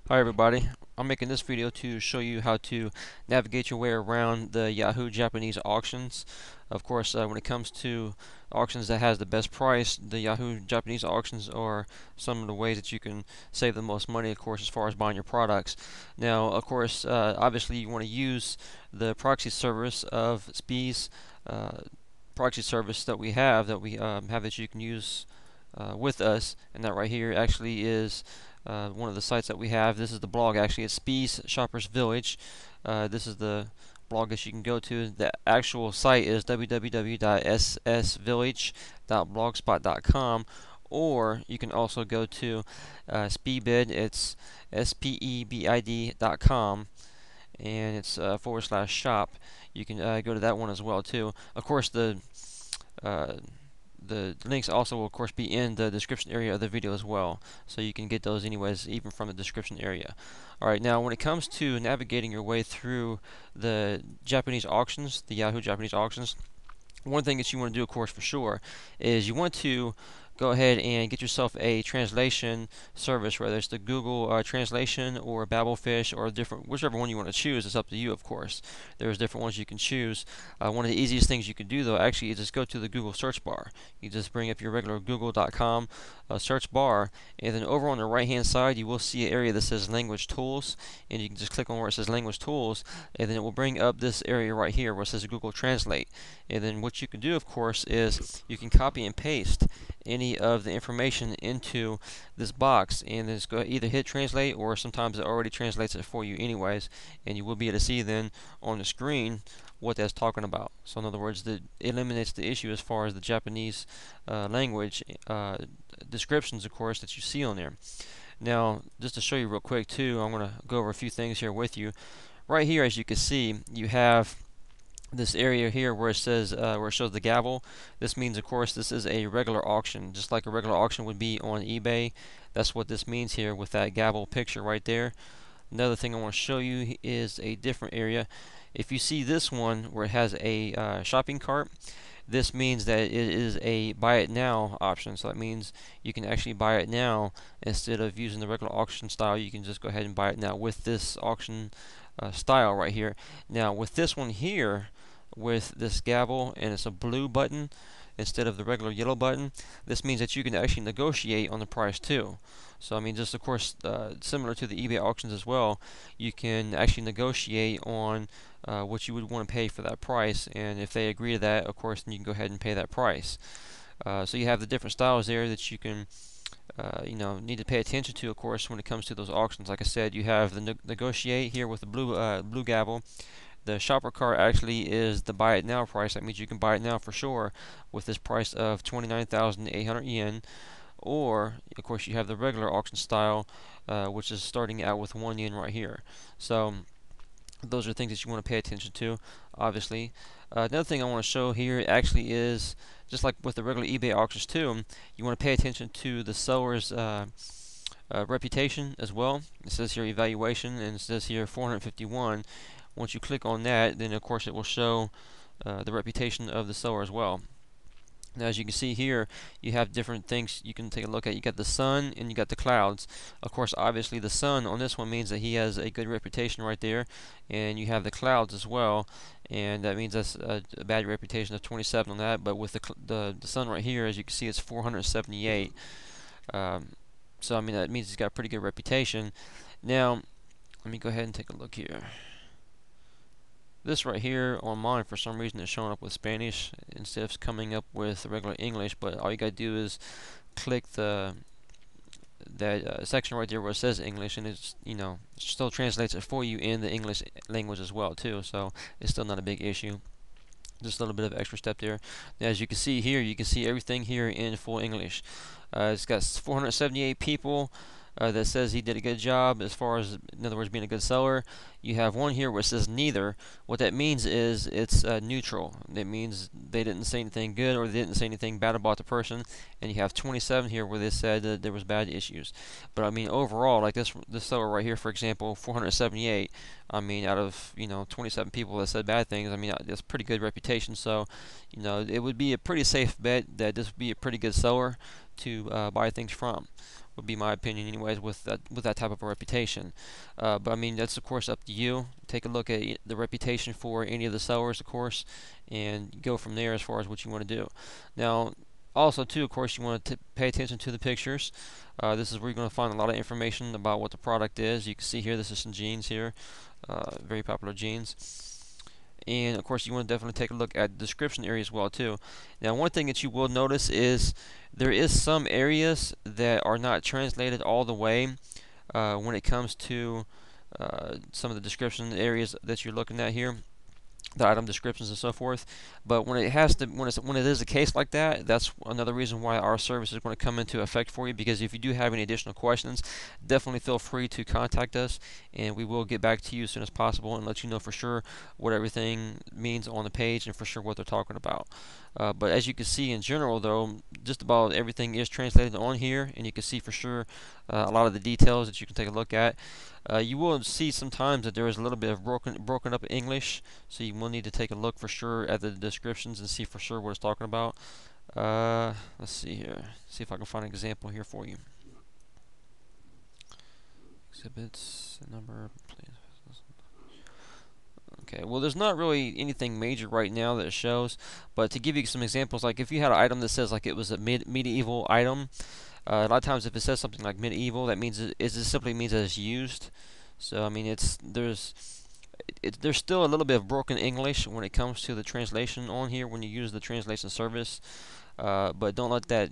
Hi everybody, I'm making this video to show you how to navigate your way around the Yahoo Japanese auctions. Of course, when it comes to auctions that has the best price, the Yahoo Japanese auctions are some of the ways that you can save the most money, of course, as far as buying your products. Now, of course, obviously you want to use the proxy service of SpeBid's proxy service that we have that you can use with us, and that right here actually is one of the sites that we have. This is the blog actually. It's SpeBid's Shoppers Village. This is the blog that you can go to. The actual site is www.ssvillage.blogspot.com, or you can also go to SpeBid. It's SPEBID.com, and it's /shop. You can go to that one as well too. Of course, uh, the links also will of course be in the description area of the video as well, so you can get those anyways even from the description area. Alright, now when it comes to navigating your way through the Japanese auctions, the Yahoo Japanese auctions, one thing that you want to do, of course, for sure, is you want to go ahead and get yourself a translation service, whether it's the Google translation or Babelfish or whichever one you want to choose. It's up to you, of course. There's different ones you can choose. One of the easiest things you can do, though, actually, is just go to the Google search bar. You just bring up your regular google.com search bar, and then over on the right-hand side, you will see an area that says Language Tools, and you can just click on where it says Language Tools, and then it will bring up this area right here where it says Google Translate. And then what you can do, of course, is you can copy and paste any of the information into this box, and then just go either hit translate, or sometimes it already translates it for you anyways, and you will be able to see then on the screen what that's talking about. So in other words, it eliminates the issue as far as the Japanese language descriptions, of course, that you see on there. Now, just to show you real quick too, I'm going to go over a few things here with you. Right here, as you can see, you have this area here where it says where it shows the gavel. This means, of course, this is a regular auction, just like a regular auction would be on eBay. That's what this means here with that gavel picture right there. Another thing I want to show you is a different area. If you see this one where it has a shopping cart, this means that it is a buy it now option. So that means you can actually buy it now instead of using the regular auction style. You can just go ahead and buy it now with this auction style right here. Now with this one here, with this gavel, and it's a blue button instead of the regular yellow button, this means that you can actually negotiate on the price too. So I mean, just of course similar to the eBay auctions as well, you can actually negotiate on what you would want to pay for that price, and if they agree to that, of course, then you can go ahead and pay that price. So you have the different styles there that you can need to pay attention to, of course, when it comes to those auctions. Like I said, you have the negotiate here with the blue gavel. The shopper cart actually is the buy it now price. That means you can buy it now for sure with this price of 29,800 yen. Or, of course, you have the regular auction style, which is starting out with 1 yen right here. So those are things that you want to pay attention to, obviously. Another thing I want to show here actually is, just like with the regular eBay auctions too, you want to pay attention to the seller's reputation as well. It says here evaluation, and it says here 451. Once you click on that, then of course it will show the reputation of the seller as well. Now, as you can see here, you have different things you can take a look at. You got the sun and you got the clouds. Of course, obviously the sun on this one means that he has a good reputation right there, and you have the clouds as well, and that means that's a bad reputation of 27 on that. But with the sun right here, as you can see, it's 478. So I mean, that means he's got a pretty good reputation. Now, let me go ahead and take a look here. This right here on mine, for some reason, is showing up with Spanish instead of coming up with regular English. But all you gotta do is click that section right there where it says English, and it's still translates it for you in the English language as well too. So it's still not a big issue. Just a little bit of extra step there. Now, as you can see here, you can see everything here in full English. It's got 478 people. That says he did a good job as far as, in other words, being a good seller. You have one here where it says neither. What that means is it's neutral. That means they didn't say anything good or they didn't say anything bad about the person. And you have 27 here where they said that there was bad issues. But I mean, overall, like this seller right here, for example, 478. I mean, out of 27 people that said bad things, I mean, that's pretty good reputation. So it would be a pretty safe bet that this would be a pretty good seller to buy things from. would be my opinion anyways, with that type of a reputation. But I mean, that's of course up to you. Take a look at the reputation for any of the sellers, of course, and go from there as far as what you want to do. Now, also too, of course, you want to pay attention to the pictures. This is where you're going to find a lot of information about what the product is. You can see here, this is some jeans here, very popular jeans. And of course, you want to definitely take a look at the description area as well too. Now, one thing that you will notice is there is some areas that are not translated all the way when it comes to some of the description areas that you're looking at here, the item descriptions and so forth. But when it is a case like that, that's another reason why our service is going to come into effect for you, because if you do have any additional questions, definitely feel free to contact us, and we will get back to you as soon as possible and let you know for sure what everything means on the page and for sure what they're talking about. But as you can see in general though, just about everything is translated on here, and you can see for sure a lot of the details that you can take a look at. You will see sometimes that there is a little bit of broken up English, so you will need to take a look for sure at the descriptions and see for sure what it's talking about. Let's see here. See if I can find an example here for you. Exhibits number, please. Okay, well, there's not really anything major right now that it shows, but to give you some examples, like if you had an item that says like it was a medieval item, a lot of times if it says something like medieval, that means it just simply means that it's used. So I mean, there's still a little bit of broken English when it comes to the translation on here when you use the translation service. But don't let that,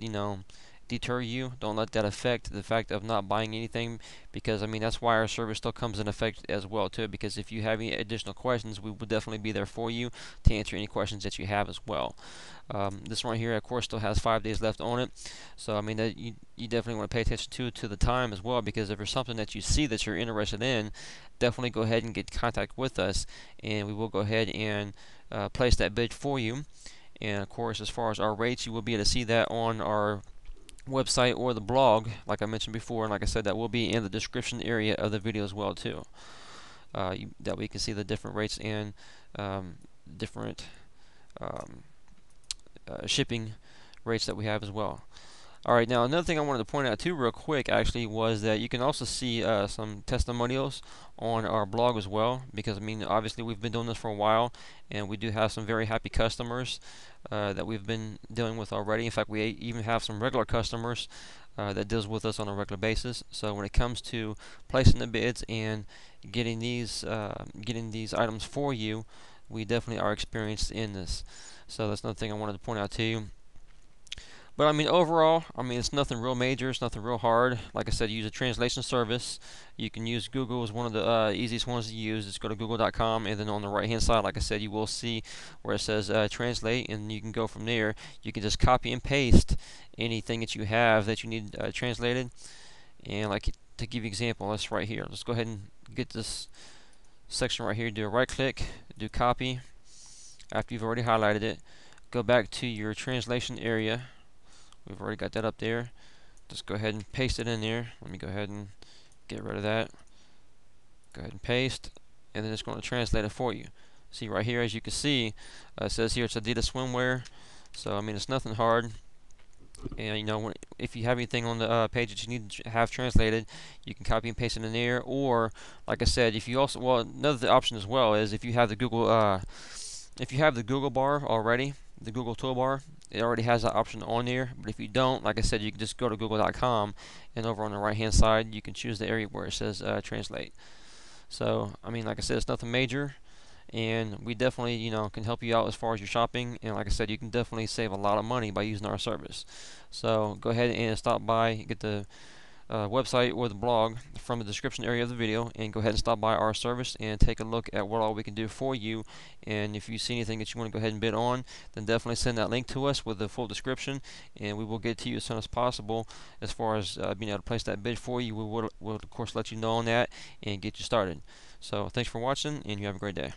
deter you. Don't let that affect the fact of not buying anything, because I mean that's why our service still comes in effect as well too, because if you have any additional questions, we will definitely be there for you to answer any questions that you have as well. This one here of course still has 5 days left on it, so I mean that you definitely want to pay attention to the time as well, because if there's something that you see that you're interested in, definitely go ahead and get in contact with us, and we will go ahead and place that bid for you. And of course, as far as our rates, you will be able to see that on our website or the blog, like I mentioned before, and like I said, that will be in the description area of the video as well too. That way you can see the different rates and different shipping rates that we have as well. Alright, now another thing I wanted to point out too real quick actually was that you can also see some testimonials on our blog as well, because I mean obviously we've been doing this for a while, and we do have some very happy customers that we've been dealing with already. In fact, we even have some regular customers that deals with us on a regular basis. So when it comes to placing the bids and getting these items for you, we definitely are experienced in this. So that's another thing I wanted to point out to you. But I mean, overall, I mean, it's nothing real major. It's nothing real hard. Like I said, use a translation service. You can use Google as one of the easiest ones to use. Just go to google.com, and then on the right-hand side, like I said, you will see where it says translate, and you can go from there. You can just copy and paste anything that you have that you need translated. And like to give you an example, let's right here. Let's go ahead and get this section right here. Do a right-click, do copy. After you've already highlighted it, go back to your translation area. We've already got that up there. Just go ahead and paste it in there. Let me go ahead and get rid of that. Go ahead and paste, and then it's going to translate it for you. See right here, as you can see, it says here it's Adidas swimwear. So I mean, it's nothing hard. And if you have anything on the page that you need to have translated, you can copy and paste it in there. Or, like I said, if you also, well, another option as well is if you have the Google bar already, the Google toolbar, it already has that option on there. But if you don't, like I said, you can just go to google.com, and over on the right hand side you can choose the area where it says translate. So I mean, like I said, it's nothing major, and we definitely can help you out as far as your shopping. And like I said, you can definitely save a lot of money by using our service. So go ahead and stop by, get the website or the blog from the description area of the video, and go ahead and stop by our service and take a look at what all we can do for you. And if you see anything that you want to go ahead and bid on, then definitely send that link to us with the full description, and we will get to you as soon as possible. As far as being able to place that bid for you, we'll of course let you know on that and get you started. So thanks for watching, and you have a great day.